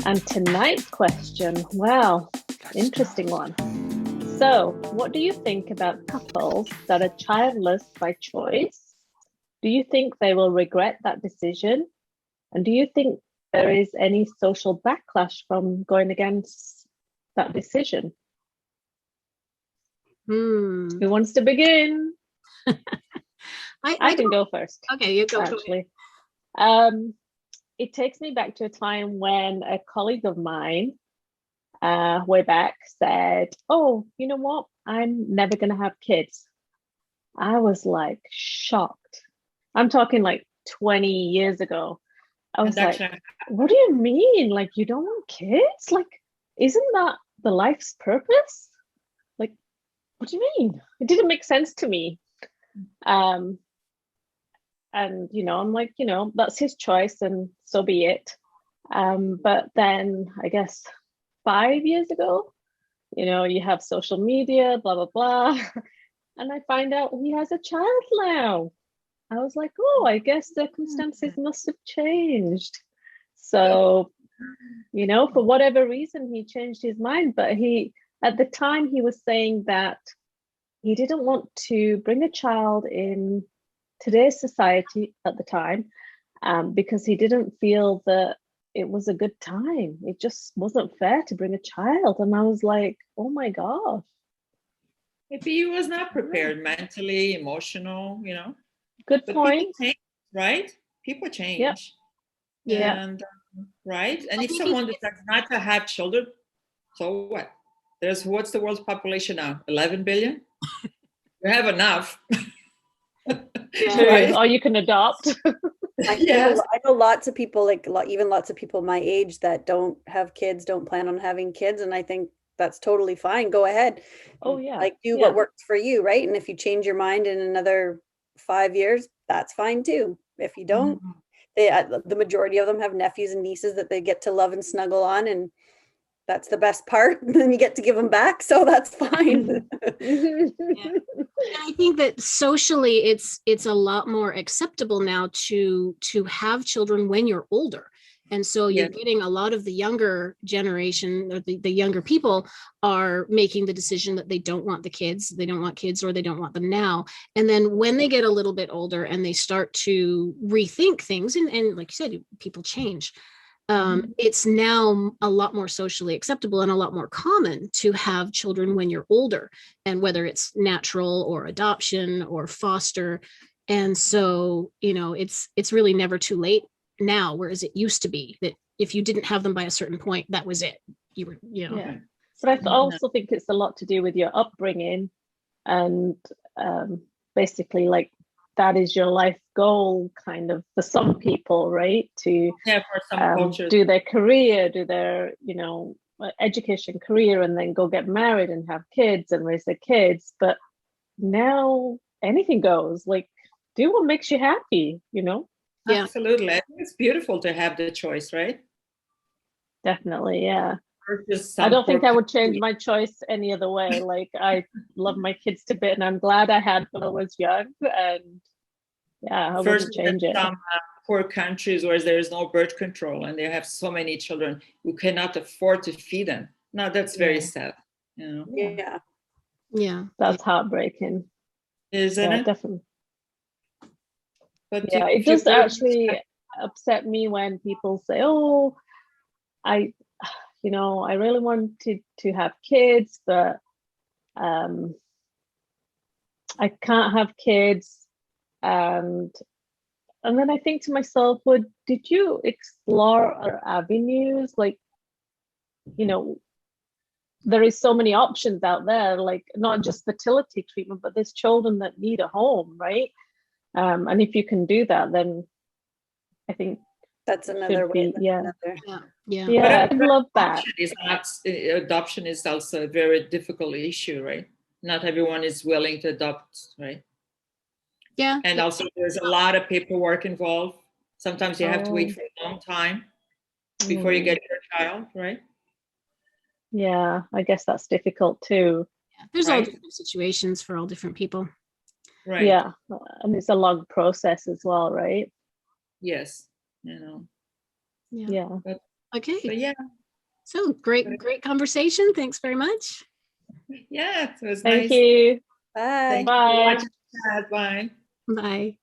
And tonight's question, well, interesting one. So, what do you think about couples that are childless by choice? Do you think they will regret that decision? And do you think there is any social backlash from going against that decision? Who wants to begin? I can go first. Okay, you go. Actually, it takes me back to a time when a colleague of mine, way back, said, "Oh, you know what? I'm never going to have kids." I was like shocked. I'm talking like 20 years ago. I was like, what do you mean? Like, you don't want kids? Like, isn't that the life's purpose? Like, what do you mean? It didn't make sense to me. And I'm like, that's his choice and so be it. But then I guess 5 years ago, you have social media, blah, blah, blah. And I find out he has a child now. I was like, oh, I guess circumstances must have changed. So, for whatever reason, he changed his mind. But at the time, he was saying that he didn't want to bring a child in today's society at the time, because he didn't feel that it was a good time. It just wasn't fair to bring a child. And I was like, oh my gosh. Maybe he was not prepared mentally, emotional, Good but point. People change, right? People change. Yep. Yeah. And right. And if someone decides not to have children, so what? What's the world's population now? 11 billion? You have enough. Right. Or you can adopt. I know lots of people, even lots of people my age that don't have kids, don't plan on having kids. And I think that's totally fine. Go ahead. Oh, yeah. Do what works for you, right? And if you change your mind in another 5 years, that's fine too. If you don't, the majority of them have nephews and nieces that they get to love and snuggle on, and that's the best part. Then you get to give them back, so that's fine. I think that socially, it's a lot more acceptable now to have children when you're older. And so you're getting a lot of the younger generation, or the younger people are making the decision that they don't want the kids, they don't want kids, or they don't want them now. And then when they get a little bit older and they start to rethink things, and like you said, people change. It's now a lot more socially acceptable and a lot more common to have children when you're older, and whether it's natural or adoption or foster. And so, it's really never too late now, whereas it used to be that if you didn't have them by a certain point, that was it. You were, Yeah. But I also think it's a lot to do with your upbringing, and basically, like, that is your life goal, kind of, for some people, right? To for some cultures, do their career, do their education, career, and then go get married and have kids and raise their kids. But now anything goes. Like, do what makes you happy, Yeah. Absolutely. I think it's beautiful to have the choice, right? Definitely, yeah. I don't think I would change my choice any other way. Like, I love my kids to bit, and I'm glad I had when I was young. And I wouldn't change it. Some poor countries where there is no birth control and they have so many children who cannot afford to feed them. Now that's very sad. Yeah. That's heartbreaking. Isn't it? Definitely. But it does actually upset me when people say, "Oh, I really wanted to have kids, but I can't have kids." And then I think to myself, well, did you explore other avenues? Like, there is so many options out there, like not just fertility treatment, but there's children that need a home, right? And if you can do that, then I think that's another way. Yeah. But I love that. Adoption is also a very difficult issue, right? Not everyone is willing to adopt, right? Yeah. And also there's a lot of paperwork involved. Sometimes you have to wait for a long time before you get your child, right? Yeah, I guess that's difficult too. Yeah. There's all different situations for all different people. Right. Yeah. And it's a long process as well, right? Yes. Yeah. But Okay. So yeah. So great conversation. Thanks very much. Yeah, it was Thank nice. you. Bye. Thank you for Bye. watching. Bye. Bye.